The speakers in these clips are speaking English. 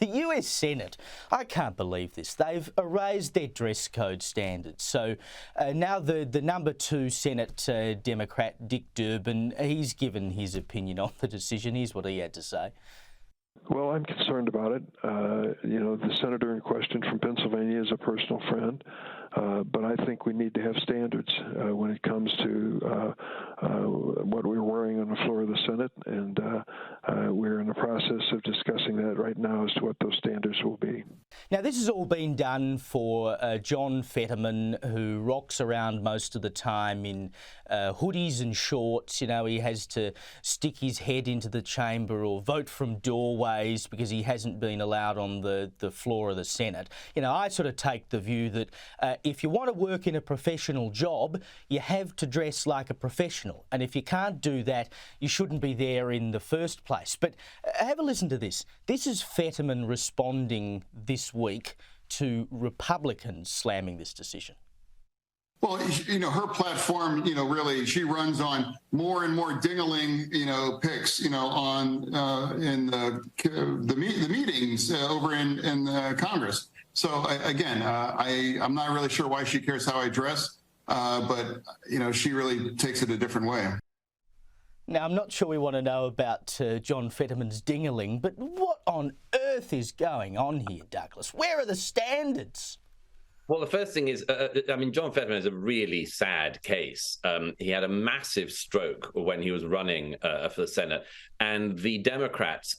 the US Senate, I can't believe this. They've erased their dress code standards. So now the number 2 Senate Democrat, Dick Durbin, he's given his opinion on the decision. Here's what he had to say. Well, I'm concerned about it. The senator in question from Pennsylvania is a personal friend, but I think we need to have standards when it comes to what we're wearing on the floor of the Senate, and we're in the process of discussing that right now as to what those standards will be. Now, this has all been done for John Fetterman, who rocks around most of the time in hoodies and shorts. You know, he has to stick his head into the chamber or vote from doorways because he hasn't been allowed on the floor of the Senate. You know, I sort of take the view that if you want to work in a professional job, you have to dress like a professional. And if you can't do that, you shouldn't be there in the first place. But have a listen to this. This is Fetterman responding this week to Republicans slamming this decision. Well, her platform, really, she runs on more and more dingling, picks, on in the meetings over in Congress. So again, I'm not really sure why she cares how I dress, but she really takes it a different way. Now, I'm not sure we want to know about John Fetterman's dingling, but what on earth is going on here, Douglas? Where are the standards? Well, the first thing is, John Fetterman is a really sad case. He had a massive stroke when he was running for the Senate, and the Democrats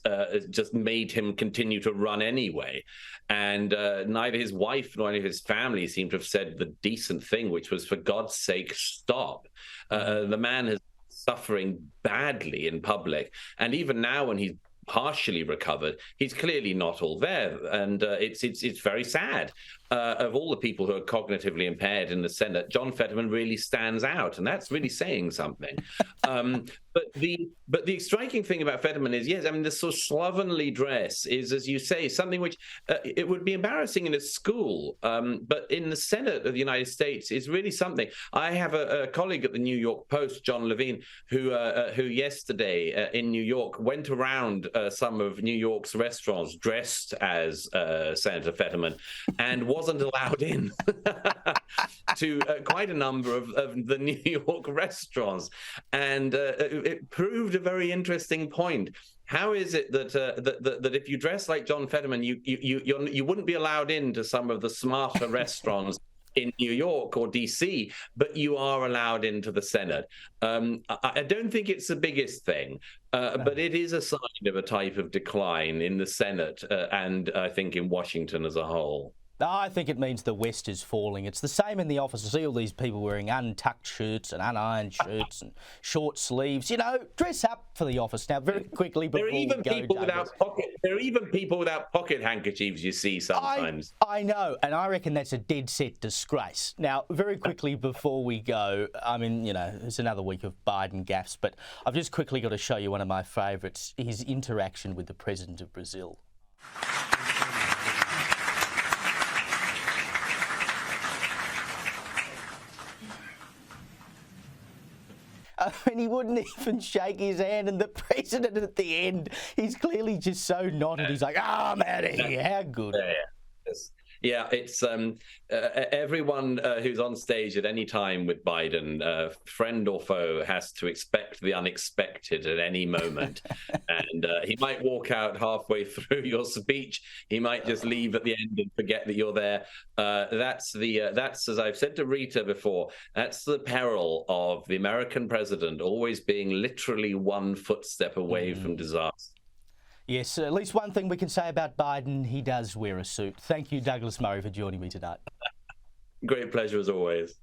just made him continue to run anyway. And neither his wife nor any of his family seem to have said the decent thing, which was, for God's sake, stop. The man is suffering badly in public. And even now, when he's partially recovered, he's clearly not all there, and it's very sad. Of all the people who are cognitively impaired in the Senate, John Fetterman really stands out, and that's really saying something. But the striking thing about Fetterman is, yes, the sort of slovenly dress is, as you say, something which it would be embarrassing in a school, but in the Senate of the United States is really something. I have a colleague at the New York Post, John Levine, who yesterday in New York went around some of New York's restaurants dressed as Senator Fetterman and wasn't allowed in to quite a number of the New York restaurants. And it proved a very interesting point. How is it that if you dress like John Fetterman, you wouldn't be allowed into some of the smarter restaurants in New York or DC, but you are allowed into the Senate? I don't think it's the biggest thing, but it is a sign of a type of decline in the Senate and I think in Washington as a whole. I think it means the West is falling. It's the same in the office. I see all these people wearing untucked shirts and unironed shirts and short sleeves. Dress up for the office now. Very quickly before we go, there are even people without pocket handkerchiefs. You see sometimes. I know, and I reckon that's a dead set disgrace. Now, very quickly before we go, it's another week of Biden gaffes, but I've just quickly got to show you one of my favourites: his interaction with the president of Brazil. He wouldn't even shake his hand, and the president at the end, he's clearly just so knotted. He's like, I'm out of here. How good. Yeah, it's everyone who's on stage at any time with Biden, friend or foe, has to expect the unexpected at any moment. And he might walk out halfway through your speech. He might just leave at the end and forget that you're there. That's as I've said to Rita before, that's the peril of the American president always being literally one footstep away from disaster. Yes, at least one thing we can say about Biden, he does wear a suit. Thank you, Douglas Murray, for joining me tonight. Great pleasure as always.